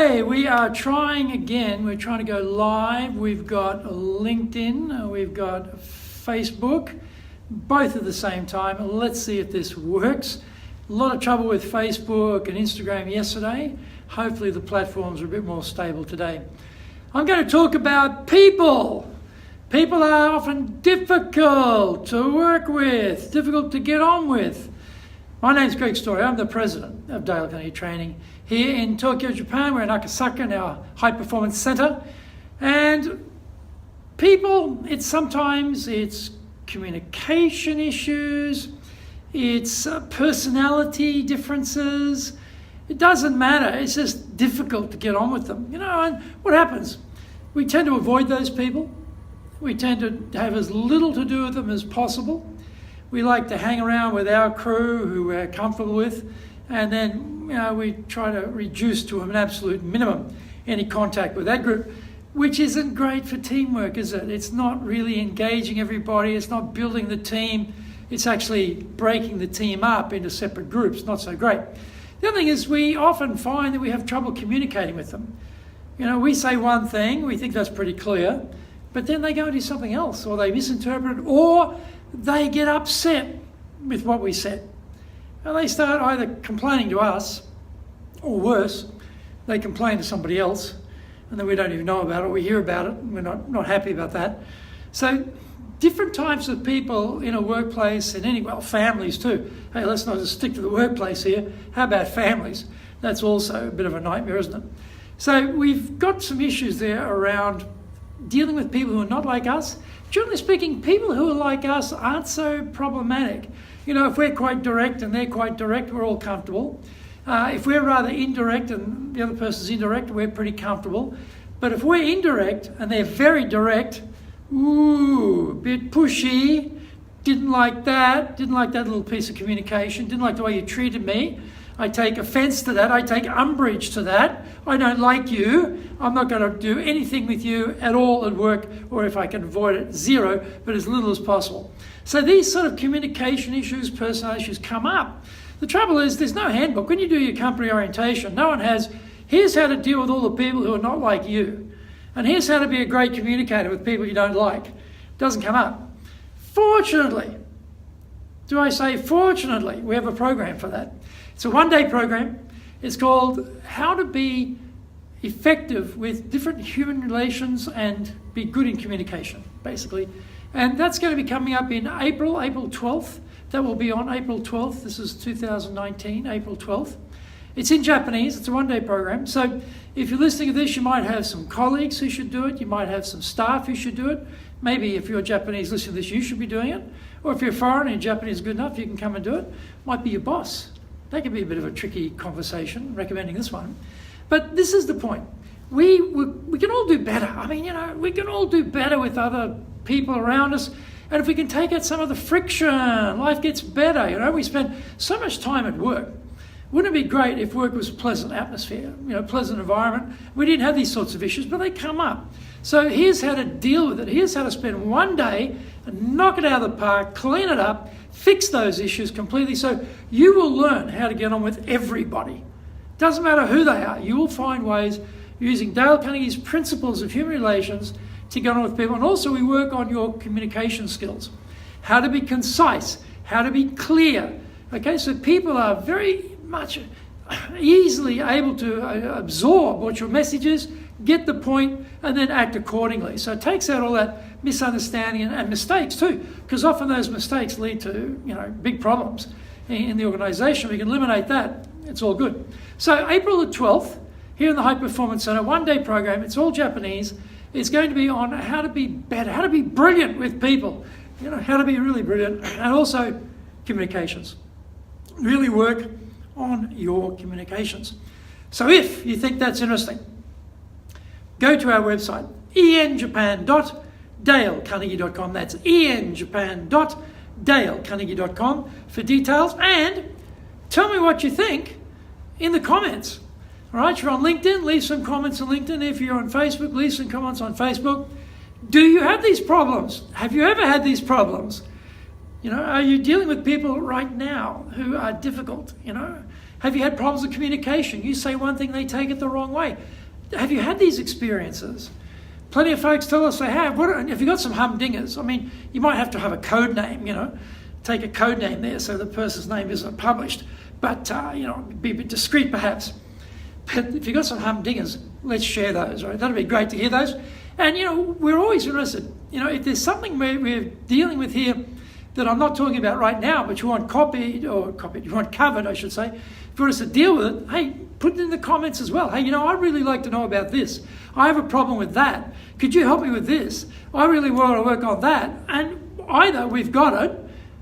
Okay, we are trying again. We're trying to go live. We've got LinkedIn, we've got Facebook, both at the same time. Let's see if this works. A lot of trouble with Facebook and Instagram yesterday. Hopefully the platforms are a bit more stable today. I'm going to talk about people. People are often difficult to work with, difficult to get on with. My name's Greg Story. I'm the president of Dale Carnegie Training here in Tokyo, Japan. We're in Akasaka, in our high performance center. And people, it's communication issues, it's personality differences. It doesn't matter. It's just difficult to get on with them. And what happens? We tend to avoid those people. We tend to have as little to do with them as possible. We like to hang around with our crew who we're comfortable with, and then we try to reduce to an absolute minimum any contact with that group, which isn't great for teamwork, is it? It's not really engaging everybody. It's not building the team. It's actually breaking the team up into separate groups. Not so great. The other thing is we often find that we have trouble communicating with them. We say one thing, we think that's pretty clear, but then they go and do something else, or they misinterpret it, or they get upset with what we said. And they start either complaining to us, or worse, they complain to somebody else, and then we don't even know about it, or we hear about it, and we're not happy about that. So different types of people in a workplace, and families too. Hey, let's not just stick to the workplace here. How about families? That's also a bit of a nightmare, isn't it? So we've got some issues there around dealing with people who are not like us. Generally speaking, people who are like us aren't so problematic. If we're quite direct and they're quite direct, we're all comfortable. If we're rather indirect and the other person's indirect, we're pretty comfortable. But if we're indirect and they're very direct, a bit pushy, didn't like that little piece of communication, didn't like the way you treated me. I take offense to that. I take umbrage to that. I don't like you. I'm not going to do anything with you at all at work, or if I can avoid it, zero, but as little as possible. So these sort of communication issues, personality issues come up. The trouble is there's no handbook. When you do your company orientation, no one has, here's how to deal with all the people who are not like you. And here's how to be a great communicator with people you don't like. It doesn't come up. Fortunately, fortunately, we have a program for that. It's a one-day program. It's called How to Be Effective with Different Human Relations and Be Good in Communication, basically. And that's going to be coming up in April 12th. That will be on April 12th. This is 2019, April 12th. It's in Japanese. It's a one-day program. So if you're listening to this, you might have some colleagues who should do it. You might have some staff who should do it. Maybe if you're Japanese listening to this, you should be doing it. Or if you're foreign and Japanese is good enough, you can come and do it. Might be your boss. That could be a bit of a tricky conversation, recommending this one. But this is the point. We can all do better. We can all do better with other people around us. And if we can take out some of the friction, life gets better. We spend so much time at work. Wouldn't it be great if work was a pleasant atmosphere, pleasant environment? We didn't have these sorts of issues, but they come up. So here's how to deal with it. Here's how to spend one day and knock it out of the park, clean it up, fix those issues completely. So you will learn how to get on with everybody. Doesn't matter who they are. You will find ways using Dale Carnegie's principles of human relations to get on with people. And also we work on your communication skills. How to be concise, how to be clear. Okay, so people are very much easily able to absorb what your message is, get the point, and then act accordingly. So it takes out all that misunderstanding and mistakes too, because often those mistakes lead to big problems in the organisation. We can eliminate that. It's all good. So April the 12th, here in the High Performance Center, one-day program. It's all Japanese. It's going to be on how to be better, how to be brilliant with people, how to be really brilliant, and also communications. Really work on your communications. So if you think that's interesting, go to our website, enjapan.dalecarnegie.com. That's enjapan.dalecarnegie.com for details, and tell me what you think in the comments. All right, you're on LinkedIn, leave some comments on LinkedIn. If you're on Facebook, leave some comments on Facebook. Do you have these problems? Have you ever had these problems? Are you dealing with people right now who are difficult? Have you had problems with communication? You say one thing, they take it the wrong way. have you had these experiences? Plenty of folks tell us they have. If you've got some humdingers, I mean, you might have to have a code name, take a code name there so the person's name isn't published, but, be a bit discreet perhaps. But if you've got some humdingers, let's share those, right? That'd be great to hear those. And, we're always interested, if there's something we're dealing with here that I'm not talking about right now, but you want you want covered, I should say, for us to deal with it, hey, put it in the comments as well. Hey, I'd really like to know about this. I have a problem with that. Could you help me with this? I really want to work on that. And either we've got it,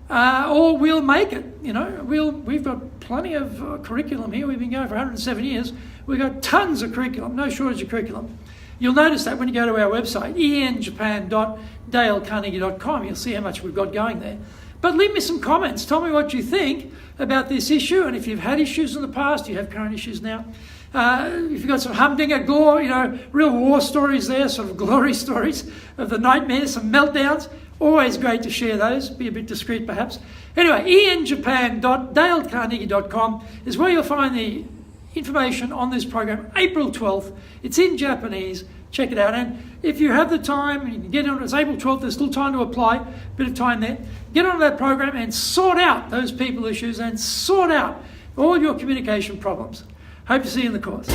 or we'll make it. We've got plenty of curriculum here. We've been going for 107 years. We've got tons of curriculum, no shortage of curriculum. You'll notice that when you go to our website, enjapan.dalecarnegie.com, you'll see how much we've got going there. But leave me some comments. Tell me what you think about this issue, and if you've had issues in the past, you have current issues now. If you've got some humdinger, gore, real war stories there, sort of glory stories of the nightmares, some meltdowns, always great to share those. Be a bit discreet perhaps. Anyway, enjapan.dalecarnegie.com is where you'll find the information on this program. April 12th. It's in Japanese. Check it out. And if you have the time, you can get on it. It's April 12th. There's still time to apply. Bit of time there. Get onto that program and sort out those people issues and sort out all your communication problems. Hope to see you in the course.